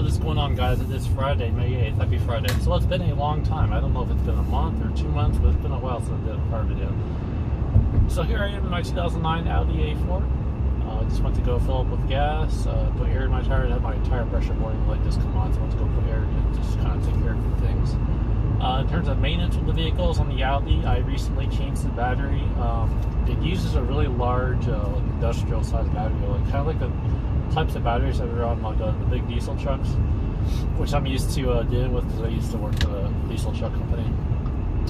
What is going on, guys? It is Friday, May 8th. Happy Friday. So it's been a long time. I don't know if it's been a month or 2 months, but it's been a while since I did a car video. So here I am in my 2009 Audi A4. I just went to go fill up with gas, put air in my tire. I had my tire pressure warning light just come on, so I went to go put air in it, just kind of take care of a few things. In terms of maintenance with the vehicles on the Audi, I recently changed the battery. It uses a really large industrial size battery, kind of like the types of batteries that are on like the big diesel trucks, which I'm used to dealing with because I used to work for a diesel truck company.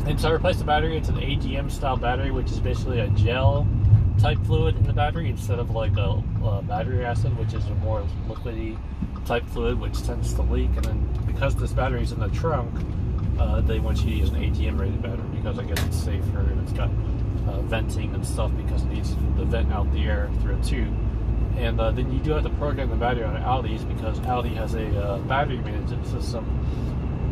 And so I replaced the battery. It's an AGM style battery, which is basically a gel type fluid in the battery instead of like a battery acid, which is a more liquidy type fluid which tends to leak. And then because this battery is in the trunk, they want you to use an AGM rated battery because I guess it's safer and it's got venting and stuff because it needs to vent out the air through a tube. And then you do have to program the battery on Audis because Audi has a battery management system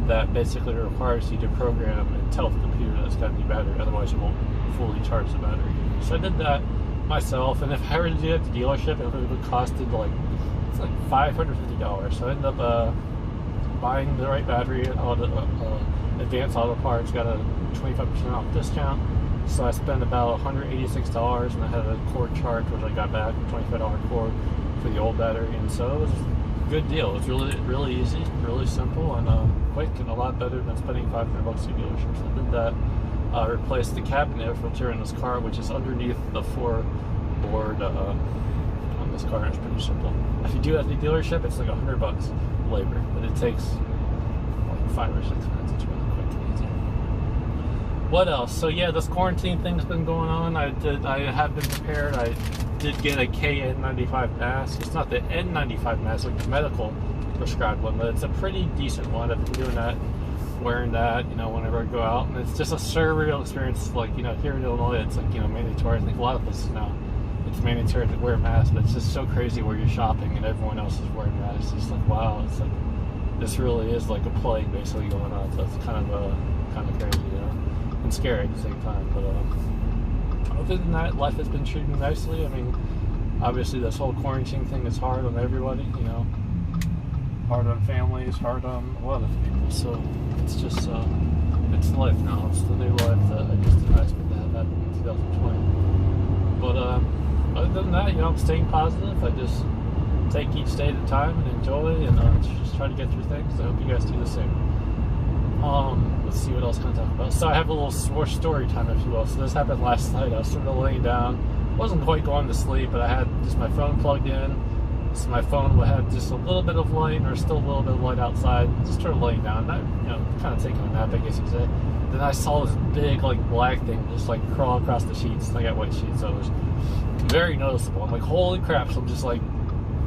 that basically requires you to program and tell the computer that it's got a new battery, otherwise it won't fully charge the battery. So I did that myself, and if I were to do it at the dealership, it would have costed like $550. So I ended up buying the right battery at Advanced Auto Parts, got a 25% off discount. So I spent about $186, and I had a cord charge, which I got back, a $25 cord for the old battery, and so it was a good deal. It was really easy, really simple, and quick, and a lot better than spending $500 at a dealership. So I did that. Replaced the cabin air filter in this car, which is underneath the floorboard on this car. It's pretty simple. If you do it at the dealership, it's like $100 labor, but it takes like 5 or 6 minutes. It's really quick and easy. What else? So yeah, this quarantine thing's been going on. I have been prepared. I did get a KN95 mask. It's not the N95 mask, like the medical prescribed one, but it's a pretty decent one. I've been doing that, wearing that, whenever I go out, and it's just a surreal experience. Like, here in Illinois, it's like, mandatory. I think a lot of places now, it's mandatory to wear a mask, but it's just so crazy where you're shopping and everyone else is wearing masks. It's like, wow, it's like, this really is like a plague basically going on. So it's kind of crazy, and scary at the same time. But other than that, life has been treating me nicely. I mean, obviously this whole quarantine thing is hard on everybody, hard on families, hard on a lot of people. So it's just, it's life now. It's the new life that I just didn't expect to have happen in 2020. But other than that, I'm staying positive. I just take each day at a time and enjoy, and just try to get through things. I hope you guys do the same. Let's see what else can I talk about. So I have a little more story time, if you will. So this happened last night. I was sort of laying down. Wasn't quite going to sleep, but I had just my phone plugged in. So my phone would have just a little bit of light, or still a little bit of light outside. Just started laying down, kind of taking a nap, I guess you could say. Then I saw this big, black thing just crawl across the sheets. And I got white sheets, so it was very noticeable. I'm like, holy crap! So I'm just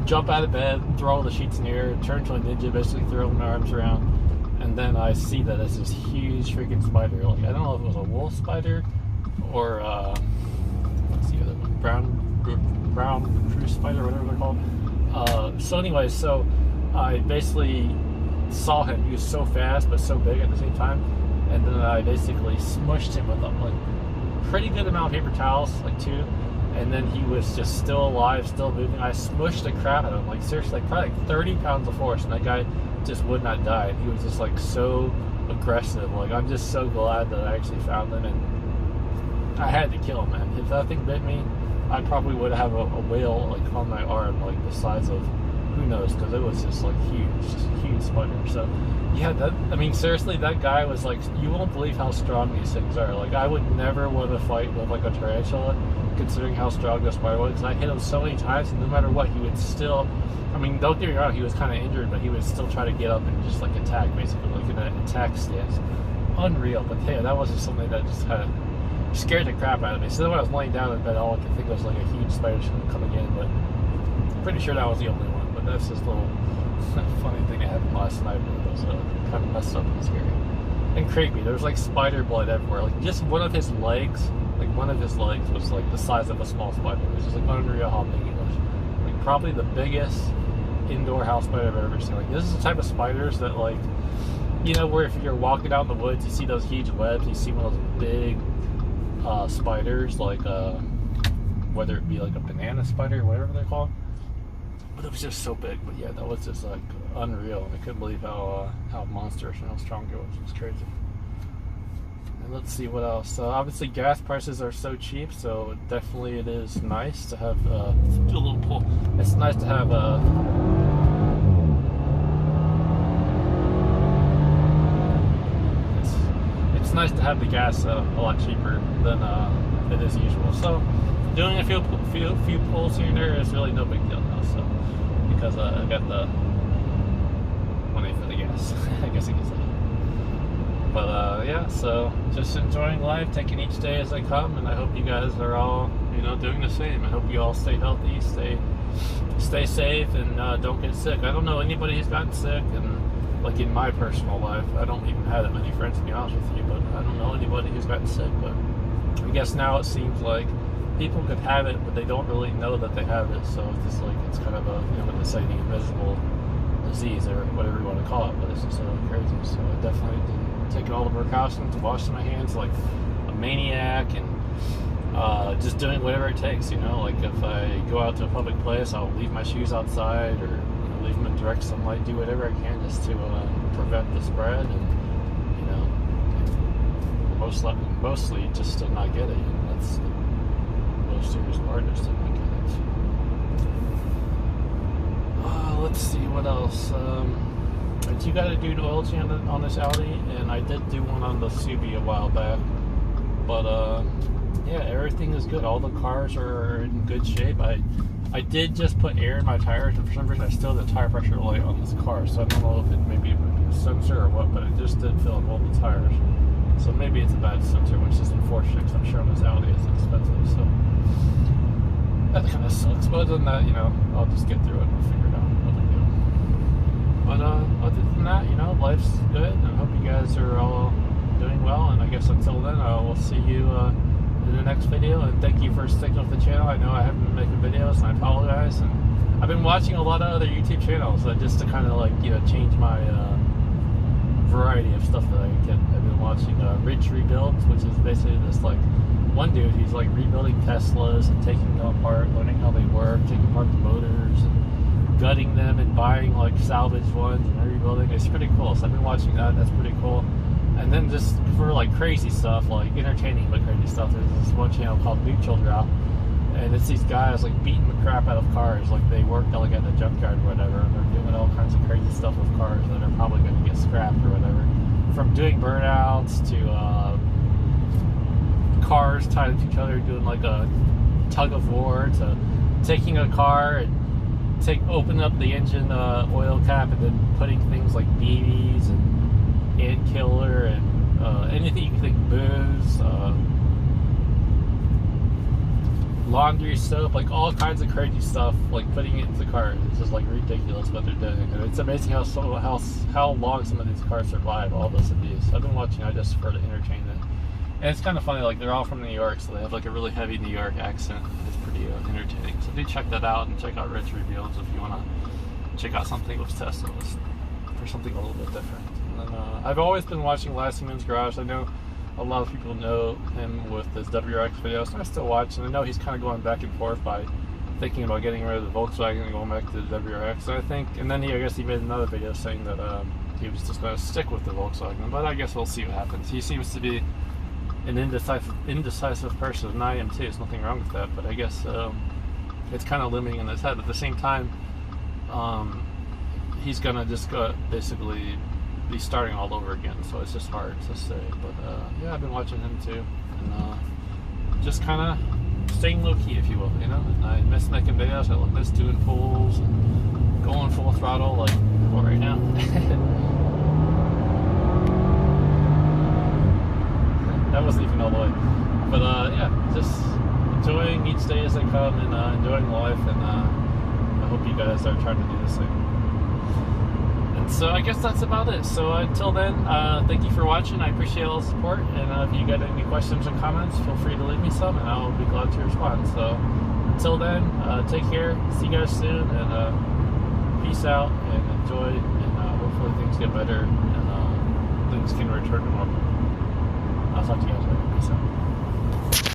jump out of bed, throw all the sheets in the air, turn to a ninja, basically throw my arms around. And then I see that it's this huge freaking spider. I don't know if it was a wolf spider or what's the other one? Brown recluse spider, whatever they're called. So anyway, so I basically saw him. He was so fast but so big at the same time. And then I basically smushed him with a pretty good amount of paper towels, 2. And then he was just still alive, still moving. I smushed the crap out of him, seriously, probably 30 pounds of force. And that guy just would not die. He was just so aggressive. I'm just so glad that I actually found him, and I had to kill him, man. If that thing bit me, I probably would have a whale on my arm, the size of who knows, because it was just huge spider. So yeah, seriously, that guy was you won't believe how strong these things are. I would never want to fight with a tarantula, considering how strong this spider was. I hit him so many times, and no matter what, he would still. Don't get me wrong, he was kind of injured, but he would still try to get up and just attack, basically, in an attack stance. Unreal. But yeah, that was just something that just kind of scared the crap out of me. So then when I was laying down in bed, all I could think was a huge spider coming in, but I'm pretty sure that was the only one. But that's just a little funny thing that happened last night. It was kind of messed up and scary. And creepy. There was spider blood everywhere. Just one of his legs, was the size of a small spider. It was just unreal how big he was. Probably the biggest indoor house spider I've ever seen. This is the type of spiders that where if you're walking out in the woods, you see those huge webs, you see one of those big spiders, whether it be a banana spider or whatever they're called. But it was just so big. But yeah, that was just unreal. I couldn't believe how monstrous and how strong it was. It was crazy. And let's see what else. Obviously, gas prices are so cheap, so definitely it is nice to have do a little pull. It's nice to have it's nice to have the gas a lot cheaper than it is usual. So doing a few pulls here and there is really no big deal now. So because I got the money for the gas, I guess you can say. But yeah, so just enjoying life, taking each day as they come, and I hope you guys are all, doing the same. I hope you all stay healthy, stay safe, and don't get sick. I don't know anybody who's gotten sick, and like in my personal life, I don't even have that many friends, to be honest with you, but I don't know anybody who's gotten sick. But I guess now it seems like people could have it, but they don't really know that they have it. So it's just like, it's kind of a, what they say, the invisible disease, or whatever you want to call it. But it's just crazy. So I definitely taking all the precautions, washing my hands like a maniac, and just doing whatever it takes. Like if I go out to a public place, I'll leave my shoes outside, or leave them in direct sunlight, do whatever I can just to prevent the spread, and mostly just to not get it. That's the most serious part, is to not get it. Let's see what else. You got to do the oil change on this Audi, and I did do one on the Subi a while back. But yeah, everything is good. All the cars are in good shape. I did just put air in my tires, and for some reason I still have the tire pressure light on this car, so I don't know if it maybe a sensor or what, but it just did fill in all the tires. So maybe it's a bad sensor, which is unfortunate, because I'm sure on this Audi it's expensive, so that kind of sucks. But other than that, I'll just get through it and figure it out what to do. But other than that, life's good, and I hope you guys are all doing well, and I guess until then, I will see you in the next video, and thank you for sticking with the channel. I know I haven't been making videos, and I apologize, and I've been watching a lot of other YouTube channels just to kind of change my variety of stuff that I get. I've been watching Rich Rebuilds, which is basically this one dude, he's rebuilding Teslas and taking them apart, learning how they work, taking apart the motors and gutting them and buying salvaged ones and rebuilding. It's pretty cool, so I've been watching that. That's pretty cool. And then just for crazy stuff, entertaining but crazy stuff, there's this one channel called Mutual Drop, and it's these guys beating the crap out of cars, they work at a junkyard or whatever, and they're doing all kinds of crazy stuff with cars that are probably going to get scrapped or whatever. From doing burnouts to cars tied to each other, doing a tug of war, to taking a car and opening up the engine oil cap and then putting things like BBs and ant killer and anything you can think, booze, laundry soap, all kinds of crazy stuff, putting it into the car. It's just ridiculous what they're doing, and it's amazing how long some of these cars survive all this abuse. I've been watching that just for the entertainment, and it's kind of funny. They're all from New York, so they have a really heavy New York accent. It's pretty entertaining. So do check that out, and check out Rich Rebuilds if you want to check out something with Teslas or something a little bit different. And I've always been watching Last Human's Garage. I know a lot of people know him with his WRX videos, and I still watch, and I know he's kind of going back and forth by thinking about getting rid of the Volkswagen and going back to the WRX. And then I guess he made another video saying that he was just going to stick with the Volkswagen, but I guess we'll see what happens. He seems to be an indecisive person, and I am too. There's nothing wrong with that, but I guess it's kind of limiting in his head. At the same time, he's going to just basically be starting all over again, so it's just hard to say. But yeah, I've been watching him too, and just kind of staying low-key, if you will, And I miss making videos. I miss doing pulls and going full throttle right now. That wasn't even all the way, but yeah, just enjoying each day as they come, and enjoying life, and I hope you guys are trying to do the same. So I guess that's about it. So until then, thank you for watching. I appreciate all the support, and if you got any questions or comments, feel free to leave me some, and I'll be glad to respond. So until then, take care, see you guys soon, and peace out, and enjoy, and hopefully things get better, and things can return to normal. I'll talk to you guys later. Peace out.